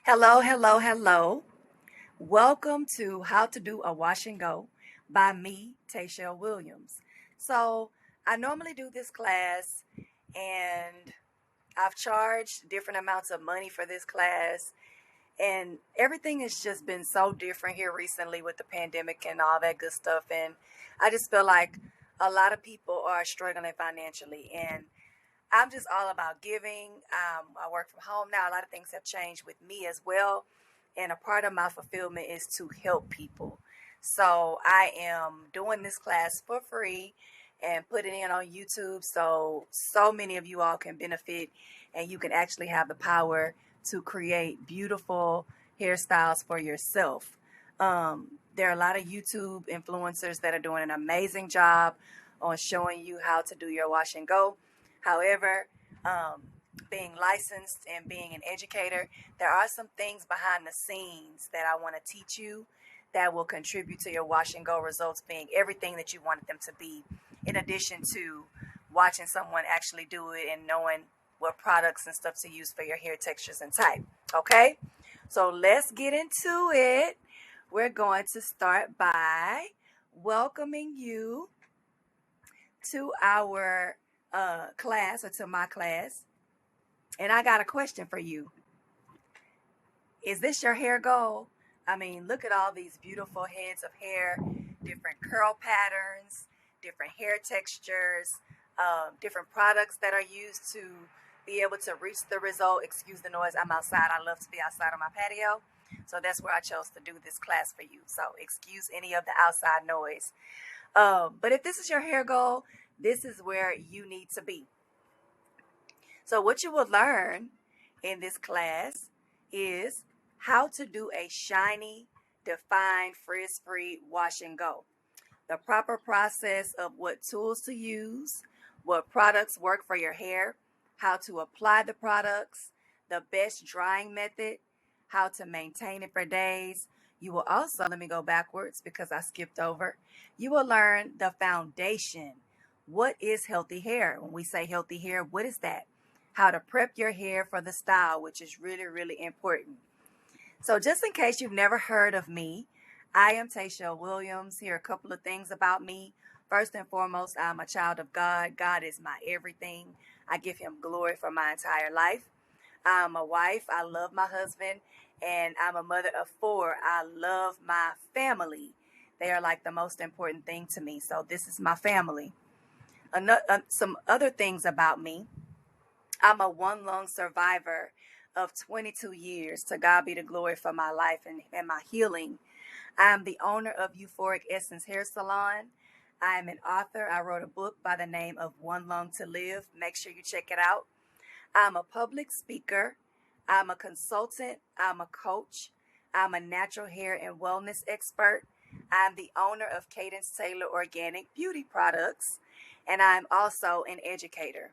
Hello, hello, hello. Welcome to How to Do a Wash and Go by me, Tasha Williams. So, I normally do this class and I've charged different amounts of money for this class, and everything has just been so different here recently with the pandemic and all that good stuff. And I just feel like a lot of people are struggling financially, and I'm just all about giving. I work from home now. A lot of things have changed with me as well. And a part of my fulfillment is to help people. So I am doing this class for free and putting it on YouTube so many of you all can benefit, and you can actually have the power to create beautiful hairstyles for yourself. There are a lot of YouTube influencers that are doing an amazing job on showing you how to do your wash and go. However, um, being licensed and being an educator, there are some things behind the scenes that I want to teach you that will contribute to your wash and go results being everything that you wanted them to be, in addition to watching someone actually do it and knowing what products and stuff to use for your hair textures and type. Okay? So let's get into it. We're going to start by welcoming you to our class, or to my class. And I got a question for you. Is this your hair goal? I mean, look at all these beautiful heads of hair, different curl patterns, different hair textures, different products that are used to be able to reach the result. Excuse the noise. I'm outside. I love to be outside on my patio. So that's where I chose to do this class for you. So excuse any of the outside noise. But if this is your hair goal, this is where you need to be. So what you will learn in this class is how to do a shiny, defined, frizz-free wash and go. The proper process of what tools to use, what products work for your hair, how to apply the products, the best drying method, how to maintain it for days. You will also, let me go backwards because I skipped over. You will learn the foundation. What is healthy hair? When we say healthy hair, what is that? How to prep your hair for the style, which is really, really important. So just in case you've never heard of me, I am Tasha Williams. Here are a couple of things about me. First and foremost, I'm a child of God. God is my everything. I give him glory for my entire life. I'm a wife. I love my husband. And I'm a mother of four. I love my family. They are like the most important thing to me. So this is my family. Some other things about me. I'm a one lung survivor of 22 years. To God be the glory for my life and my healing. I'm the owner of Euphoric Essence Hair Salon. I am an author. I wrote a book by the name of One Lung to Live. Make sure you check it out. I'm a public speaker. I'm a consultant. I'm a coach. I'm a natural hair and wellness expert. I'm the owner of Cadence Taylor Organic Beauty Products. And I'm also an educator.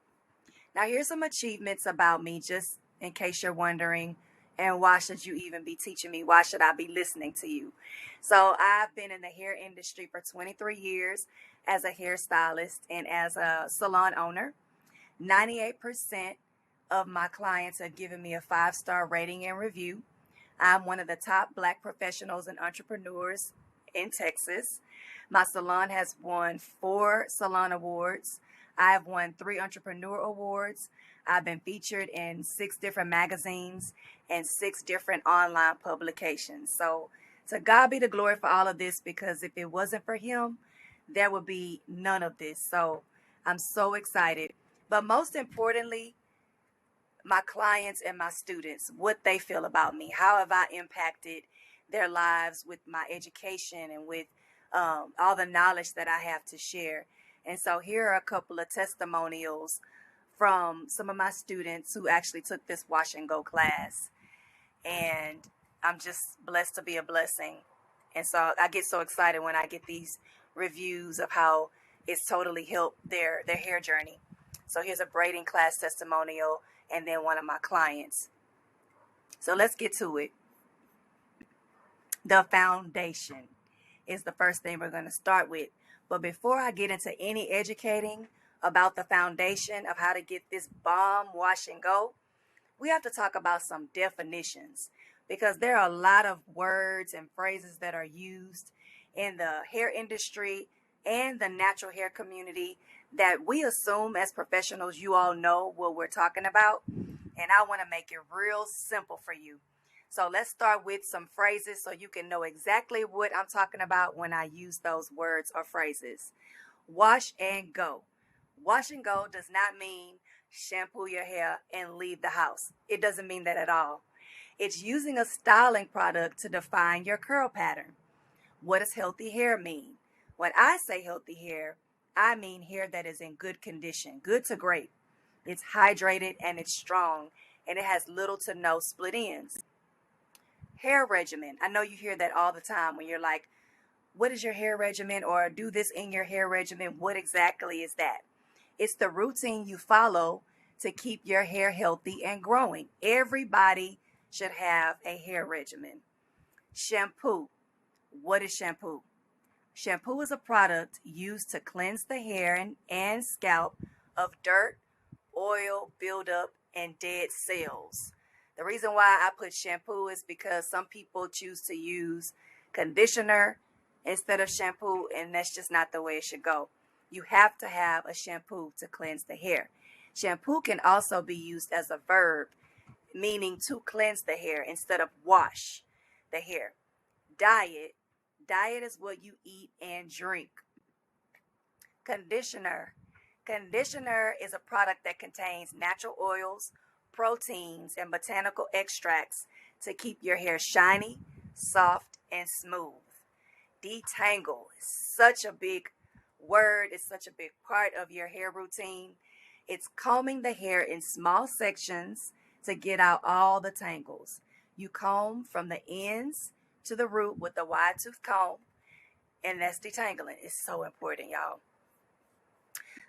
Now, here's some achievements about me, just in case you're wondering, and why should you even be teaching me? Why should I be listening to you? So I've been in the hair industry for 23 years as a hairstylist and as a salon owner. 98% of my clients have given me a 5-star rating and review. I'm one of the top Black professionals and entrepreneurs in Texas. My salon has won 4 salon awards. I've won 3 entrepreneur awards. I've been featured in 6 different magazines and 6 different online publications. So to God be the glory for all of this, because if it wasn't for him, there would be none of this. So I'm so excited. But most importantly, my clients and my students, what they feel about me. How have I impacted their lives with my education and with all the knowledge that I have to share? And so here are a couple of testimonials from some of my students who actually took this wash and go class. And I'm just blessed to be a blessing. And so I get so excited when I get these reviews of how it's totally helped their hair journey. So here's a braiding class testimonial and then one of my clients. So let's get to it. The foundation is the first thing we're going to start with. But before I get into any educating about the foundation of how to get this bomb wash and go, we have to talk about some definitions. because there are a lot of words and phrases that are used in the hair industry and the natural hair community that we assume as professionals you all know what we're talking about. And I want to make it real simple for you. So let's start with some phrases so you can know exactly what I'm talking about when I use those words or phrases. Wash and go. Wash and go does not mean shampoo your hair and leave the house. It doesn't mean that at all. It's using a styling product to define your curl pattern. What does healthy hair mean? When I say healthy hair, I mean hair that is in good condition, good to great. It's hydrated and it's strong, and it has little to no split ends. Hair regimen. I know you hear that all the time when you're like, what is your hair regimen? Or do this in your hair regimen. What exactly is that? It's the routine you follow to keep your hair healthy and growing. Everybody should have a hair regimen. Shampoo. What is shampoo? Shampoo is a product used to cleanse the hair and scalp of dirt, oil, buildup, and dead cells. The reason why I put shampoo is because some people choose to use conditioner instead of shampoo, and that's just not the way it should go. You have to have a shampoo to cleanse the hair. Shampoo can also be used as a verb, meaning to cleanse the hair instead of wash the hair. Diet. Diet is what you eat and drink. Conditioner. Conditioner is a product that contains natural oils, proteins, and botanical extracts to keep your hair shiny, soft, and smooth. Detangle is such a big word. It's such a big part of your hair routine. It's combing the hair in small sections to get out all the tangles. You comb from the ends to the root with a wide tooth comb, and that's detangling. It's so important, y'all.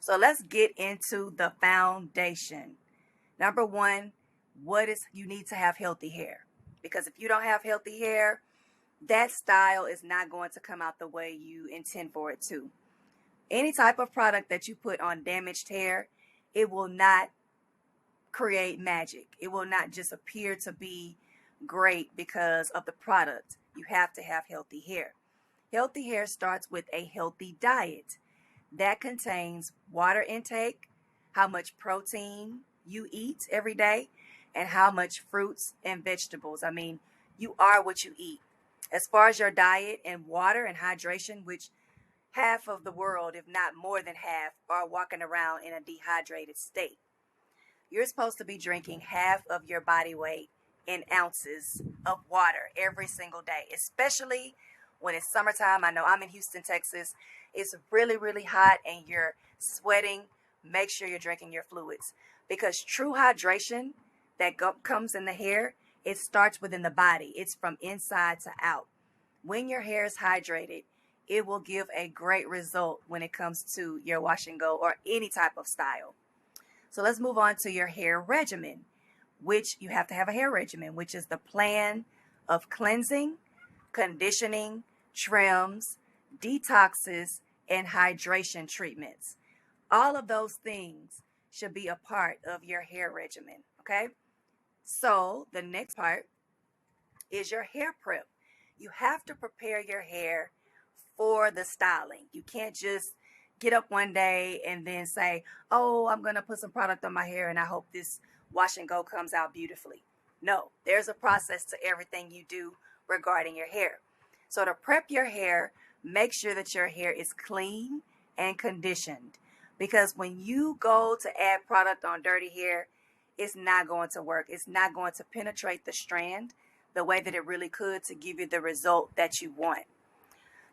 So let's get into the foundation. Number one, you need to have healthy hair. Because if you don't have healthy hair, that style is not going to come out the way you intend for it to. Any type of product that you put on damaged hair, it will not create magic. It will not just appear to be great because of the product. You have to have healthy hair. Healthy hair starts with a healthy diet that contains water intake, how much protein you eat every day, and how much fruits and vegetables. I mean, you are what you eat. As far as your diet and water and hydration, which half of the world, if not more than half, are walking around in a dehydrated state. You're supposed to be drinking half of your body weight in ounces of water every single day, especially when it's summertime. I know I'm in Houston, Texas. It's really, really hot and you're sweating. Make sure you're drinking your fluids, because true hydration that comes in the hair, it starts within the body. It's from inside to out. When your hair is hydrated, it will give a great result when it comes to your wash and go or any type of style. So let's move on to your hair regimen, which you have to have a hair regimen, which is the plan of cleansing, conditioning, trims, detoxes, and hydration treatments. All of those things should be a part of your hair regimen, okay? So the next part is your hair prep. You have to prepare your hair for the styling. You can't just get up one day and then say, oh, I'm going to put some product on my hair and I hope this wash and go comes out beautifully. No, there's a process to everything you do regarding your hair. So to prep your hair, make sure that your hair is clean and conditioned, because when you go to add product on dirty hair, it's not going to work. It's not going to penetrate the strand the way that it really could to give you the result that you want.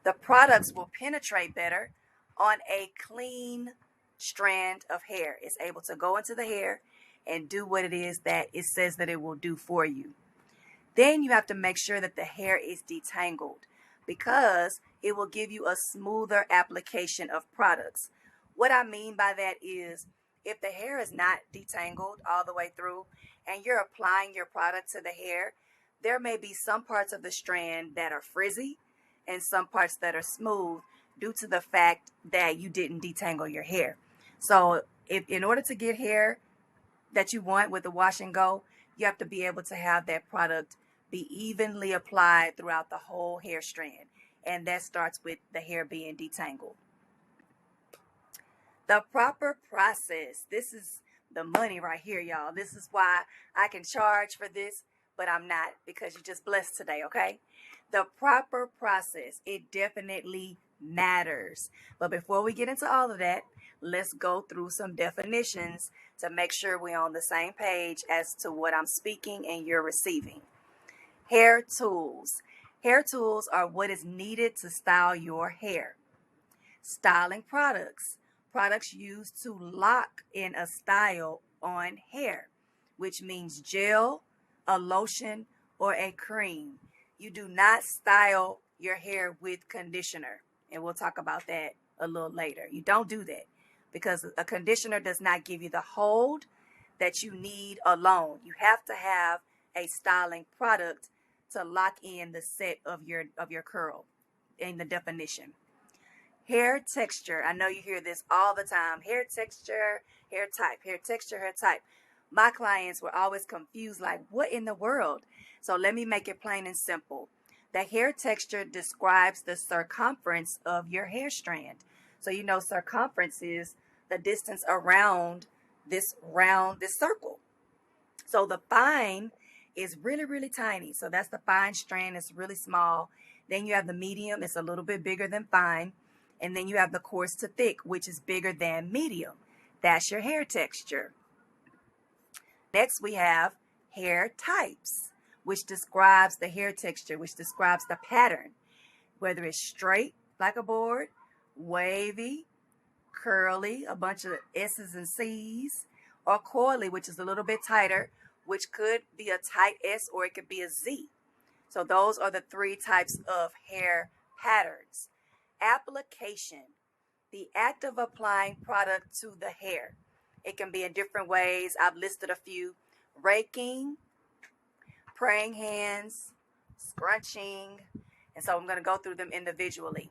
The products will penetrate better on a clean strand of hair. It's able to go into the hair and do what it is that it says that it will do for you. Then you have to make sure that the hair is detangled, because it will give you a smoother application of products. What I mean by that is, if the hair is not detangled all the way through and you're applying your product to the hair, there may be some parts of the strand that are frizzy and some parts that are smooth due to the fact that you didn't detangle your hair. So if in order to get hair that you want with the wash and go, you have to be able to have that product be evenly applied throughout the whole hair strand. And that starts with the hair being detangled. The proper process. This is the money right here, y'all. This is why I can charge for this, but I'm not, because you're just blessed today, okay? The proper process, it definitely matters. But before we get into all of that, let's go through some definitions to make sure we're on the same page as to what I'm speaking and you're receiving. Hair tools. Hair tools are what is needed to style your hair. Styling products. Products used to lock in a style on hair, which means gel, a lotion, or a cream. You do not style your hair with conditioner, and we'll talk about that a little later. You don't do that because a conditioner does not give you the hold that you need alone. You have to have a styling product to lock in the set of your curl in the definition. Hair texture. I know you hear this all the time. Hair texture, hair type, hair texture, hair type. My clients were always confused, like, what in the world? So let me make it plain and simple. The hair texture describes the circumference of your hair strand. So you know circumference is the distance around this circle. So the fine is really, really tiny. So that's the fine strand. It's really small. Then you have the medium. It's a little bit bigger than fine. And then you have the coarse to thick, which is bigger than medium. That's your hair texture. Next, we have hair types, which describes the hair texture, which describes the pattern, whether it's straight like a board, wavy, curly, a bunch of S's and C's, or coily, which is a little bit tighter, which could be a tight S or it could be a Z. So those are the three types of hair patterns. Application, the act of applying product to the hair. It can be in different ways. I've listed a few: raking, praying hands, scrunching, and so I'm going to go through them individually.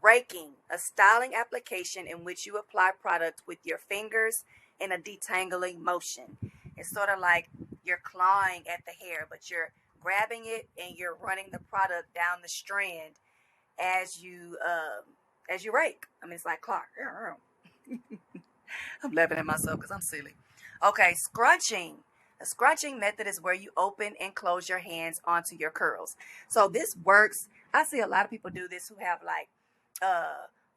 Raking, a styling application in which you apply product with your fingers in a detangling motion. It's sort of like you're clawing at the hair, but you're grabbing it and you're running the product down the strand as you rake. I mean, it's like Clark. I'm laughing at myself because I'm silly. Okay, scrunching. A scrunching method is where you open and close your hands onto your curls. So this works. I see a lot of people do this who have like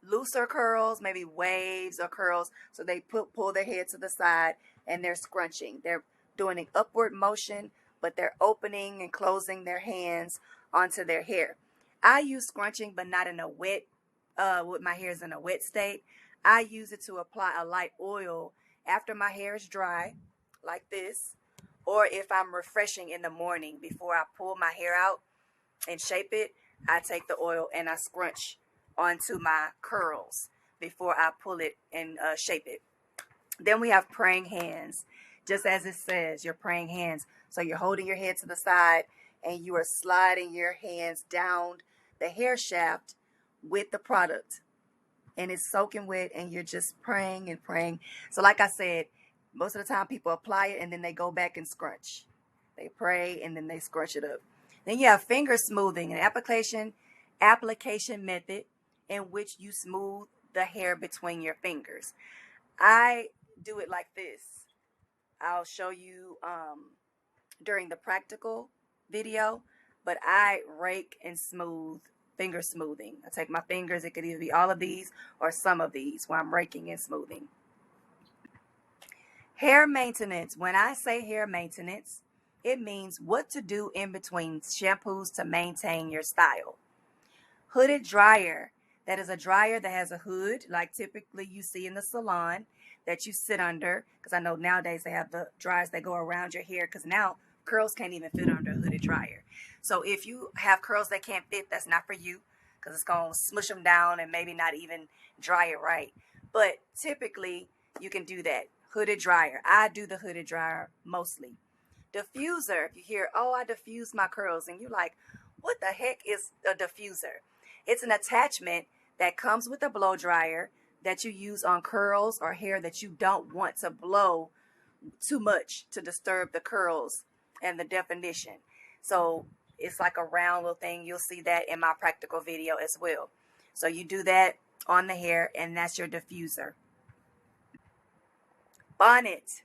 looser curls, maybe waves or curls. So they pull their head to the side and they're scrunching. They're doing an upward motion, but they're opening and closing their hands onto their hair. I use scrunching, but not in a wet, with my hair is in a wet state. I use it to apply a light oil after my hair is dry, like this, or if I'm refreshing in the morning before I pull my hair out and shape it. I take the oil and I scrunch onto my curls before I pull it and shape it. Then we have praying hands, just as it says, your praying hands. So you're holding your head to the side and you are sliding your hands down the hair shaft with the product, and it's soaking wet, and you're just praying and praying. So like I said, most of the time people apply it and then they go back and scrunch. They pray and then they scrunch it up. Then you have finger smoothing, an application method in which you smooth the hair between your fingers. I do it like this. I'll show you during the practical video, but I rake and smooth, finger smoothing. I take my fingers, it could either be all of these or some of these where I'm raking and smoothing. Hair maintenance. When I say hair maintenance, it means what to do in between shampoos to maintain your style. Hooded dryer. That is a dryer that has a hood, like typically you see in the salon, that you sit under, because I know nowadays they have the dryers that go around your hair, because now curls can't even fit under a hooded dryer. So if you have curls that can't fit, that's not for you, because it's going to smush them down and maybe not even dry it right. But typically you can do that. Hooded dryer. I do the hooded dryer mostly. Diffuser. If you hear, oh, I diffuse my curls, and you're like, what the heck is a diffuser? It's an attachment that comes with a blow dryer that you use on curls or hair that you don't want to blow too much to disturb the curls and the definition. So It's like a round little thing. You'll see that in my practical video as well. So you do that on the hair, and that's your diffuser. Bonnet.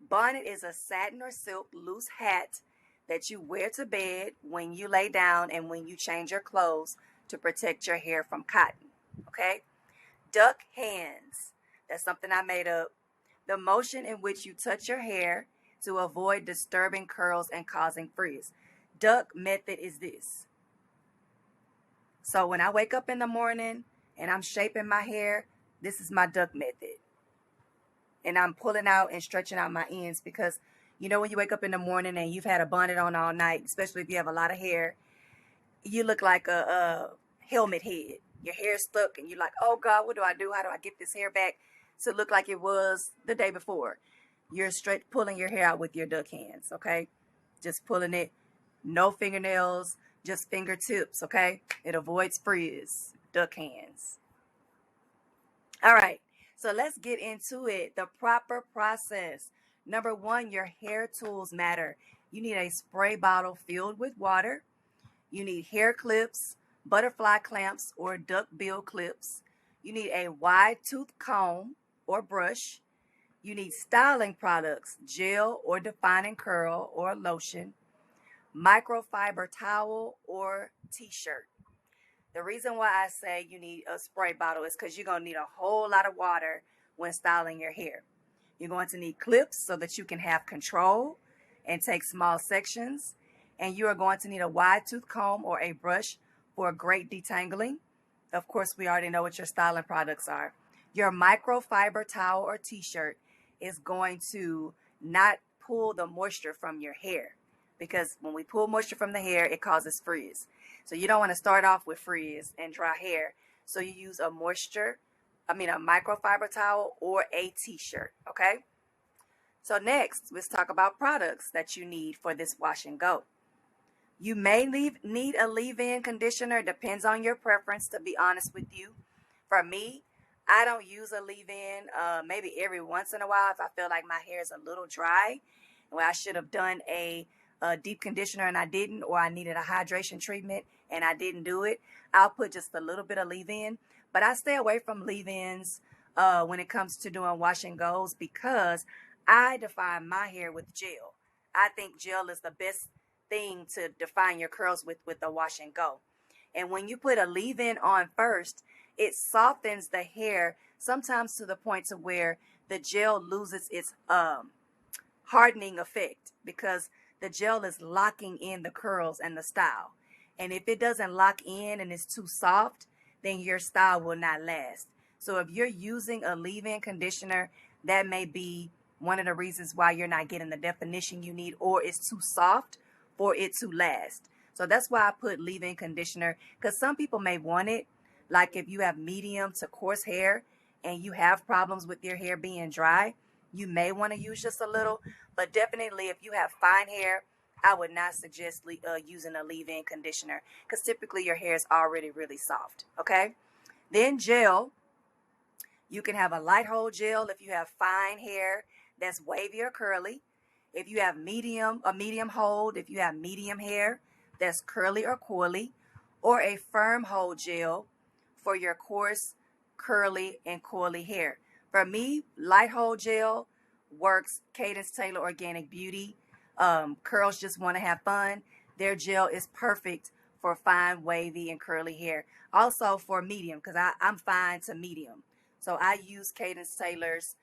Bonnet is a satin or silk loose hat that you wear to bed when you lay down and when you change your clothes to protect your hair from cotton. Okay? Duck hands. That's something I made up. The motion in which you touch your hair to avoid disturbing curls and causing frizz. Duck method is this. So when I wake up in the morning and I'm shaping my hair, this is my duck method. And I'm pulling out and stretching out my ends because, you know, when you wake up in the morning and you've had a bonnet on all night, especially if you have a lot of hair, you look like a helmet head. Your hair's stuck and you're like, oh God, what do I do? How do I get this hair back to look like it was the day before? You're straight pulling your hair out with your duck hands, okay? Just pulling it. No fingernails, just fingertips, okay? It avoids frizz. Duck hands. All right, so let's get into it. The proper process. Number one, your hair tools matter. You need a spray bottle filled with water. You need hair clips, butterfly clamps, or duck bill clips. You need a wide tooth comb or brush. You need styling products, gel or defining curl or lotion, microfiber towel or t-shirt. The reason why I say you need a spray bottle is because you're going to need a whole lot of water when styling your hair. You're going to need clips so that you can have control and take small sections. And you are going to need a wide tooth comb or a brush for great detangling. Of course, we already know what your styling products are. Your microfiber towel or t-shirt is going to not pull the moisture from your hair, because when we pull moisture from the hair, it causes frizz. So you don't want to start off with frizz and dry hair. So you use a microfiber towel or a t-shirt, okay? So next, let's talk about products that you need for this wash and go. You may need a leave-in conditioner. Depends on your preference, to be honest with you. For me, I don't use a leave-in. Maybe every once in a while if I feel like my hair is a little dry. Well, I should have done a deep conditioner and I didn't, or I needed a hydration treatment and I didn't do it. I'll put just a little bit of leave-in. But I stay away from leave-ins when it comes to doing wash and goes because I define my hair with gel. I think gel is the best thing to define your curls with the wash and go. And when you put a leave-in on first, it softens the hair sometimes to the point to where the gel loses its hardening effect because the gel is locking in the curls and the style. And if it doesn't lock in and it's too soft, then your style will not last. So if you're using a leave-in conditioner, that may be one of the reasons why you're not getting the definition you need, or it's too soft for it to last. So that's why I put leave-in conditioner, because some people may want it, like if you have medium to coarse hair and you have problems with your hair being dry, you may want to use just a little. But definitely if you have fine hair, I would not suggest using a leave-in conditioner because typically your hair is already really soft, okay? Then gel. You can have a light hold gel if you have fine hair that's wavy or curly. If you have a medium hold, if you have medium hair that's curly or coily, or a firm hold gel for your coarse, curly, and coily hair. For me, light hold gel works. Cadence Taylor Organic Beauty. Curls Just Want to Have Fun. Their gel is perfect for fine, wavy, and curly hair. Also for medium, because I'm fine to medium. So I use Cadence Taylor's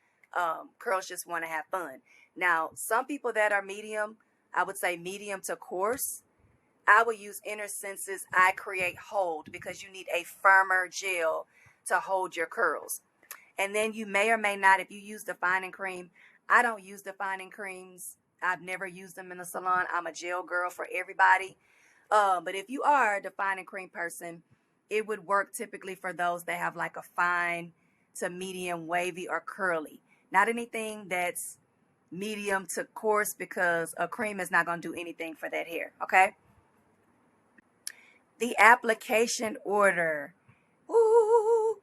Curls Just Want to Have Fun. Now, some people that are medium, I would say medium to coarse, I will use Inner Senses I Create Hold because you need a firmer gel to hold your curls. And then you may or may not, if you use defining cream, I don't use defining creams. I've never used them in the salon. I'm a gel girl for everybody. But if you are a defining cream person, it would work typically for those that have like a fine to medium, wavy, or curly. Not anything that's medium to coarse because a cream is not going to do anything for that hair, okay? The application order. Ooh,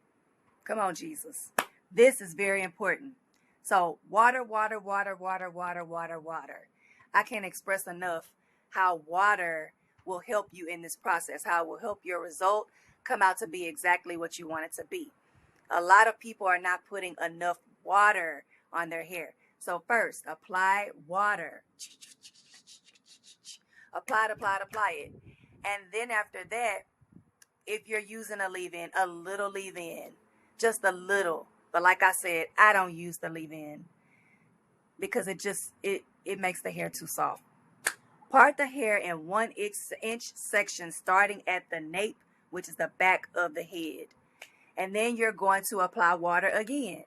come on, Jesus. This is very important. So water, water, water, water, water, water, water. I can't express enough how water will help you in this process, how it will help your result come out to be exactly what you want it to be. A lot of people are not putting enough water on their hair. So first, apply water. Apply it. And then after that, if you're using a leave-in, a little leave-in, just a little. But like I said, I don't use the leave-in because it makes the hair too soft. Part the hair in 1-inch sections starting at the nape, which is the back of the head. And then you're going to apply water again,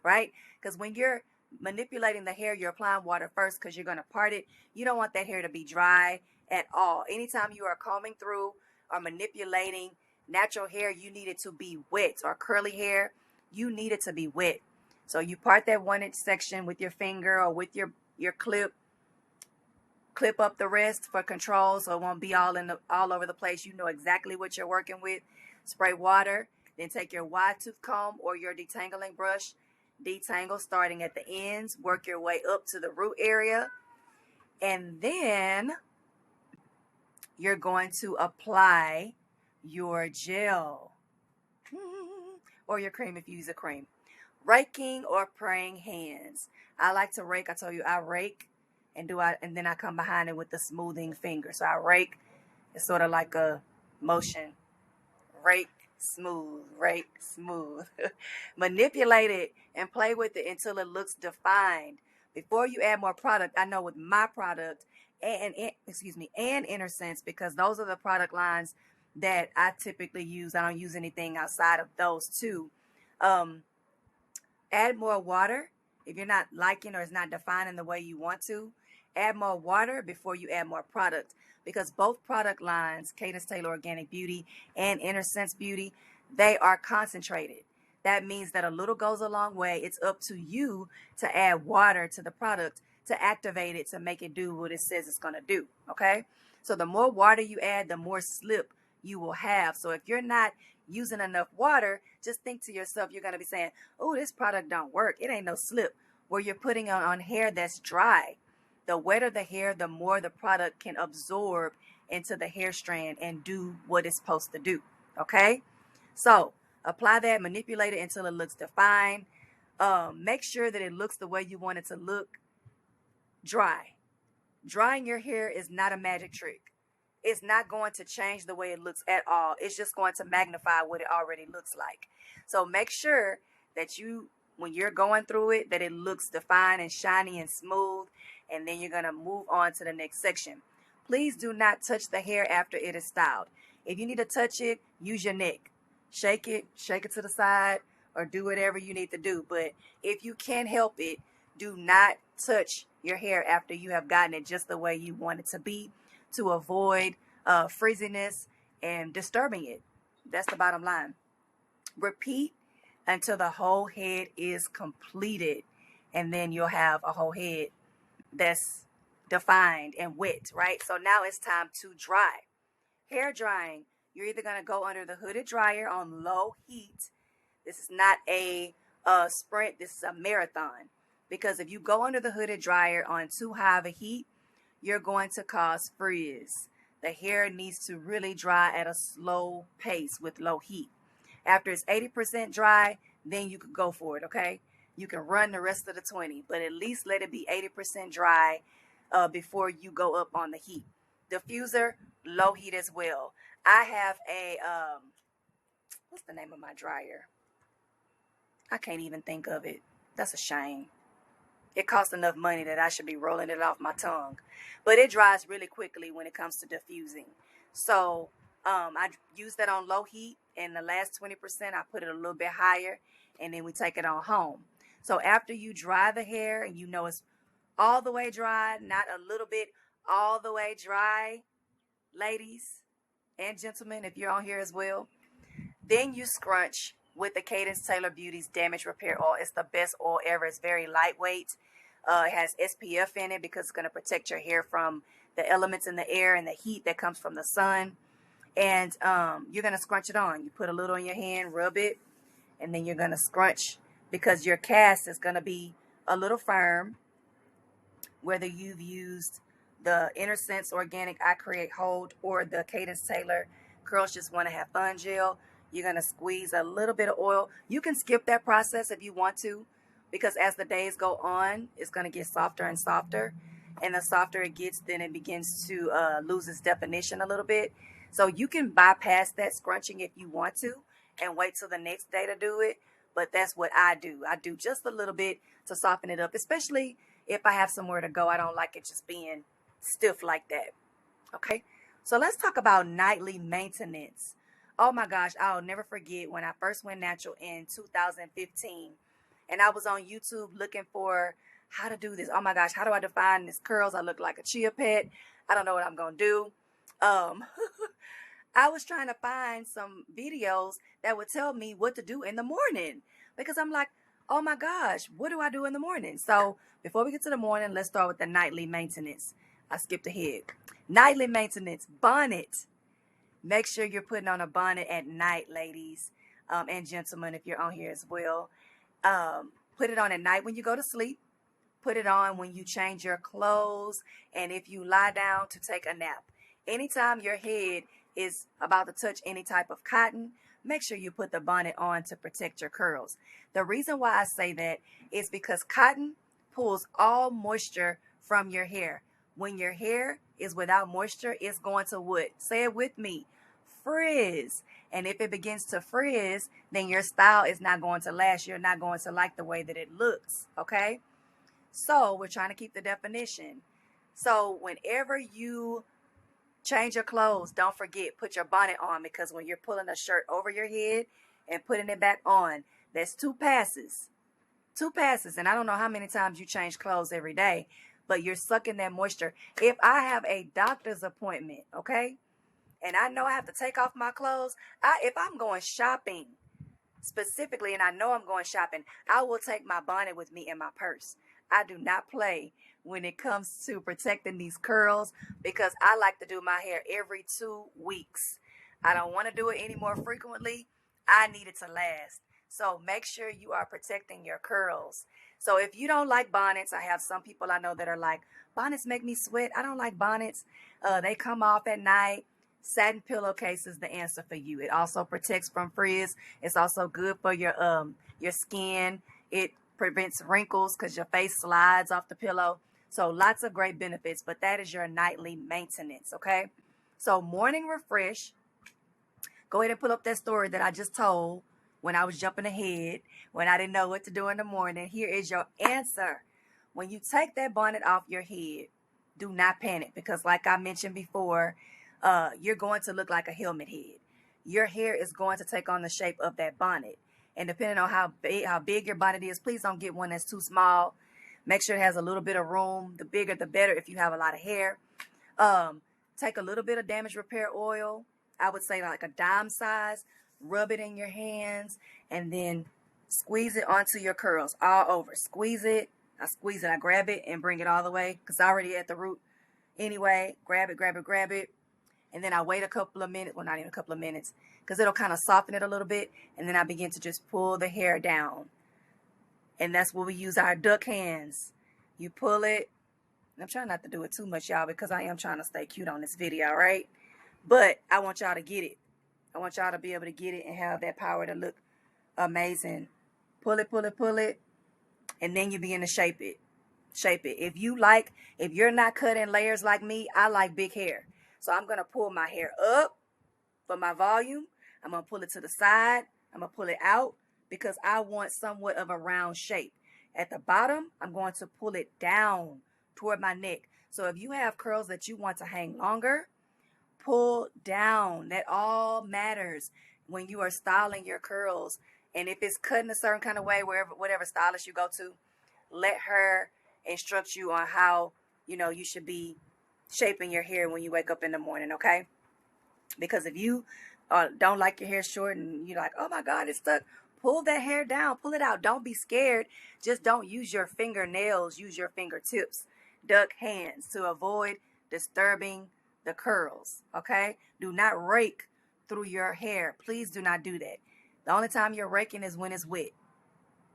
right? Because when you're manipulating the hair, you're applying water first because you're going to part it. You don't want that hair to be dry at all. Anytime you are combing through or manipulating natural hair, you need it to be wet, or curly hair, you need it to be wet. So you part that 1-inch section with your finger or with your clip up the rest for control so it won't be all over the place. You know exactly what you're working with. Spray water, then take your wide tooth comb or your detangling brush. Detangle starting at the ends, work your way up to the root area, and then you're going to apply your gel or your cream if you use a cream. Raking or praying hands. I like to rake. I told you I rake and then I come behind it with the smoothing finger. So I rake. It's sort of like a motion. Rake, smooth, rake, smooth. Manipulate it and play with it until it looks defined. Before you add more product, I know with my product and Inner Sense, because those are the product lines that I typically use. I don't use anything outside of those two. Add more water if you're not liking or it's not defining the way you want to. Add more water before you add more product, because both product lines, Cadence Taylor Organic Beauty and Inner Sense Beauty, they are concentrated. That means that a little goes a long way. It's up to you to add water to the product to activate it, to make it do what it says it's going to do, okay? So the more water you add, the more slip you will have. So if you're not using enough water, just think to yourself, you're going to be saying, oh, this product don't work. It ain't no slip. Where you're putting on hair that's dry. The wetter the hair, the more the product can absorb into the hair strand and do what it's supposed to do, okay? So apply that, manipulate it until it looks defined. Make sure that it looks the way you want it to look. Dry. Drying your hair is not a magic trick. It's not going to change the way it looks at all. It's just going to magnify what it already looks like. So make sure that when you're going through it, that it looks defined and shiny and smooth, and then you're going to move on to the next section. Please do not touch the hair after it is styled. If you need to touch it, use your neck. Shake it to the side, or do whatever you need to do. But if you can help it, do not touch your hair after you have gotten it just the way you want it to be, to avoid frizziness and disturbing it. That's the bottom line. Repeat until the whole head is completed, and then you'll have a whole head that's defined and wet, right? So now it's time to dry. Hair drying, you're either going to go under the hooded dryer on low heat. This is not a sprint, this is a marathon, because if you go under the hooded dryer on too high of a heat, you're going to cause frizz. The hair needs to really dry at a slow pace with low heat. After it's 80% dry, then you could go for it, okay? You can run the rest of the 20, but at least let it be 80% dry before you go up on the heat. Diffuser, low heat as well. I have a, what's the name of my dryer? I can't even think of it. That's a shame. It costs enough money that I should be rolling it off my tongue. But it dries really quickly when it comes to diffusing. So I use that on low heat, and the last 20% I put it a little bit higher, and then we take it on home. So after you dry the hair and you know it's all the way dry, not a little bit, all the way dry, ladies and gentlemen, if you're on here as well, then you scrunch with the Cadence Taylor Beauty's Damage Repair Oil. It's the best oil ever. It's very lightweight. It has SPF in it because it's going to protect your hair from the elements in the air and the heat that comes from the sun. And you're going to scrunch it on. You put a little in your hand, rub it, and then you're going to scrunch, because your cast is going to be a little firm, whether you've used the Inner Sense Organic I Create Hold or the Cadence Taylor Curls Just Want to Have Fun gel. You're going to squeeze a little bit of oil. You can skip that process if you want to, because as the days go on, it's going to get softer and softer. And the softer it gets, then it begins to lose its definition a little bit. So you can bypass that scrunching if you want to and wait till the next day to do it. But that's what I do. I do just a little bit to soften it up, especially if I have somewhere to go. I don't like it just being stiff like that. Okay, so let's talk about nightly maintenance. Oh my gosh, I'll never forget when I first went natural in 2015, and I was on YouTube looking for how to do this. Oh my gosh, how do I define these curls? I look like a chia pet. I don't know what I'm gonna do. I was trying to find some videos that would tell me what to do in the morning, because I'm like, oh my gosh, what do I do in the morning? So before we get to the morning, let's start with the nightly maintenance. I skipped ahead. Nightly maintenance, bonnet. Make sure you're putting on a bonnet at night, ladies, and gentlemen, if you're on here as well. Put it on at night when you go to sleep. Put it on when you change your clothes and if you lie down to take a nap. Anytime your head is about to touch any type of cotton, make sure you put the bonnet on to protect your curls. The reason why I say that is because cotton pulls all moisture from your hair. When your hair is without moisture, it's going to what? Say it with me. Frizz. And if it begins to frizz, then your style is not going to last. You're not going to like the way that it looks. Okay? So we're trying to keep the definition. So whenever you change your clothes, don't forget, put your bonnet on, because when you're pulling a shirt over your head and putting it back on, that's two passes. Two passes. And I don't know how many times you change clothes every day, but you're sucking that moisture. If I have a doctor's appointment, okay, and I know I have to take off my clothes, if I'm going shopping specifically, and I know I'm going shopping, I will take my bonnet with me in my purse. I do not play when it comes to protecting these curls, because I like to do my hair every 2 weeks. I don't want to do it any more frequently. I need it to last. So make sure you are protecting your curls. So if you don't like bonnets, I have some people I know that are like, bonnets make me sweat. I don't like bonnets. They come off at night. Satin pillowcase is the answer for you. It also protects from frizz. It's also good for your skin. It prevents wrinkles because your face slides off the pillow. So lots of great benefits, but that is your nightly maintenance, okay? So morning refresh. Go ahead and pull up that story that I just told when I was jumping ahead, when I didn't know what to do in the morning. Here is your answer. When you take that bonnet off your head, do not panic, because like I mentioned before, you're going to look like a helmet head. Your hair is going to take on the shape of that bonnet. And depending on how big your bonnet is, please don't get one that's too small. Make sure it has a little bit of room. The bigger, the better if you have a lot of hair. Take a little bit of damage repair oil. I would say like a dime size. Rub it in your hands and then squeeze it onto your curls all over. Squeeze it. I grab it and bring it all the way, because I'm already at the root anyway. Grab it. And then I wait a couple of minutes. Well, not even a couple of minutes, because it'll kind of soften it a little bit. And then I begin to just pull the hair down. And that's where we use our duck hands. You pull it. I'm trying not to do it too much, y'all, because I am trying to stay cute on this video, right? But I want y'all to get it. I want y'all to be able to get it and have that power to look amazing. Pull it. And then you begin to shape it. If you're not cutting layers like me, I like big hair. So I'm going to pull my hair up for my volume. I'm going to pull it to the side. I'm going to pull it out because I want somewhat of a round shape. At the bottom, I'm going to pull it down toward my neck. So if you have curls that you want to hang longer, pull down. That all matters when you are styling your curls. And if it's cut in a certain kind of way, whatever stylist you go to, let her instruct you on how, you should be shaping your hair when you wake up in the morning, okay? Because if you don't like your hair short and you're like, oh my God, it's stuck, pull that hair down, pull it out. Don't be scared. Just don't use your fingernails, use your fingertips. Duck hands to avoid disturbing the curls, okay? Do not rake through your hair. Please do not do that. The only time you're raking is when it's wet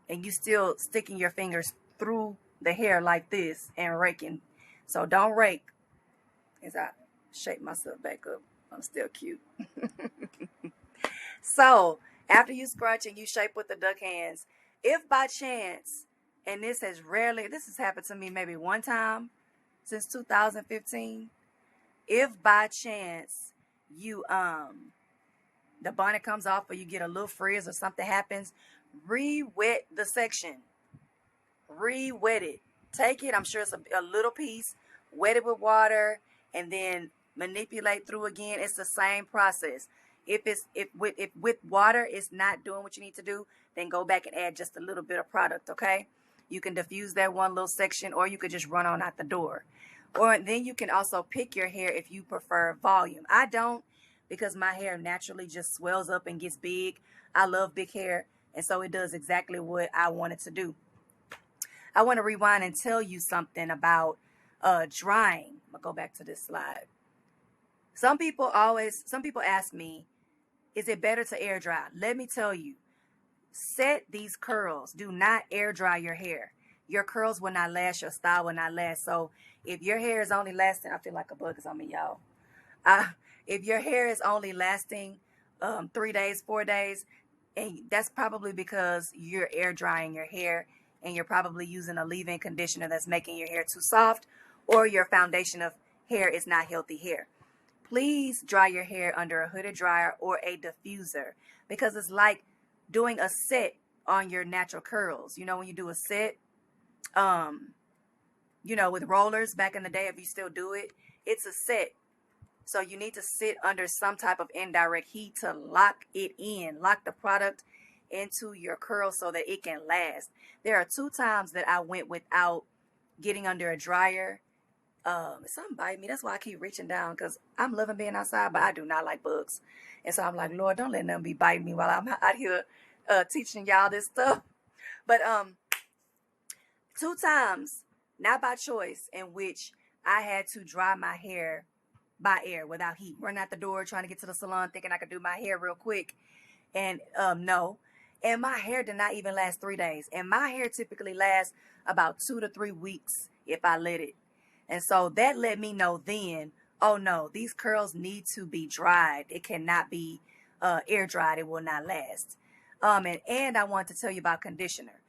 and you still sticking your fingers through the hair like this and raking. So don't rake. as I shape myself back up. I'm still cute. So after you scrunch and you shape with the duck hands, if by chance, and this has happened to me maybe one time since 2015, if by chance you the bonnet comes off or you get a little frizz or something happens, re-wet the section. Re-wet it. Take it, I'm sure it's a little piece, wet it with water, and then manipulate through again. It's the same process. If with water it's not doing what you need to do, then go back and add just a little bit of product, okay? You can diffuse that one little section, or you could just run on out the door. Or then you can also pick your hair if you prefer volume. I don't, because my hair naturally just swells up and gets big. I love big hair, and so it does exactly what I want it to do. I want to rewind and tell you something about drying. I'll go back to this slide. Some people ask me, is it better to air dry? Let me tell you, set these curls. Do not air dry your hair. Your curls will not last. Your style will not last. So if your hair is only lasting, I feel like a bug is on me, y'all. If your hair is only lasting 3 days, 4 days, and that's probably because you're air drying your hair, and you're probably using a leave-in conditioner that's making your hair too soft, or your foundation of hair is not healthy hair. Please dry your hair under a hooded dryer or a diffuser, because it's like doing a set on your natural curls. You know, when you do a set, with rollers back in the day, if you still do it, it's a set. So you need to sit under some type of indirect heat to lock it in, lock the product into your curls so that it can last. There are 2 times that I went without getting under a dryer. Something bite me. That's why I keep reaching down, because I'm loving being outside, but I do not like bugs. And so I'm like, Lord, don't let them be biting me while I'm out here teaching y'all this stuff. But 2 times, not by choice, in which I had to dry my hair by air without heat. Running out the door, trying to get to the salon, thinking I could do my hair real quick. And no. And my hair did not even last 3 days. And my hair typically lasts about 2 to 3 weeks if I let it. And so that let me know then, oh no, these curls need to be dried. It cannot be air dried. It will not last. And I want to tell you about conditioner.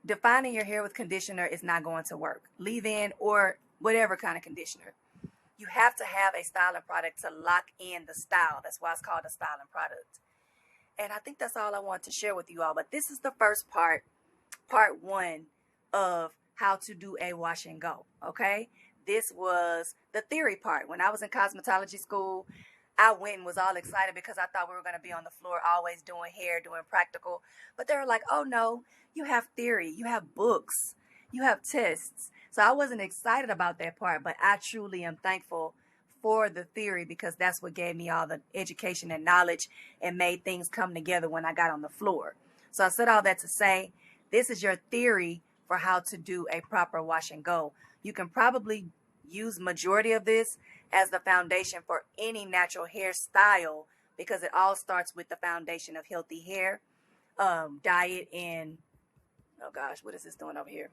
Defining your hair with conditioner is not going to work. Leave-in or whatever kind of conditioner. You have to have a styling product to lock in the style. That's why it's called a styling product. And I think that's all I want to share with you all. But this is the first part 1 of how to do a wash and go. Okay. This was the theory part. When I was in cosmetology school, I went and was all excited because I thought we were going to be on the floor always doing hair, doing practical. But they were like, oh no, you have theory, you have books, you have tests. So I wasn't excited about that part, but I truly am thankful for the theory, because that's what gave me all the education and knowledge and made things come together when I got on the floor. So I said all that to say, this is your theory for how to do a proper wash and go. You can probably use majority of this as the foundation for any natural hairstyle, because it all starts with the foundation of healthy hair, diet, and oh gosh, what is this doing over here?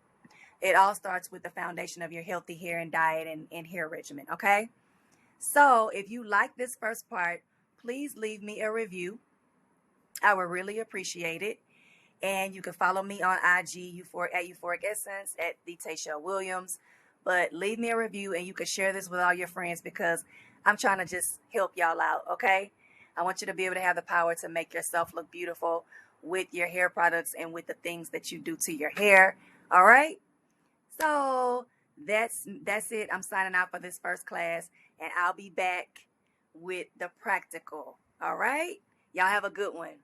It all starts with the foundation of your healthy hair and diet and hair regimen. Okay. So if you like this first part, please leave me a review. I would really appreciate it. And you can follow me on IG at Euphoric Essence at the Tasha Williams. But leave me a review, and you can share this with all your friends, because I'm trying to just help y'all out, okay? I want you to be able to have the power to make yourself look beautiful with your hair products and with the things that you do to your hair, all right? So that's it. I'm signing out for this first class, and I'll be back with the practical, all right? Y'all have a good one.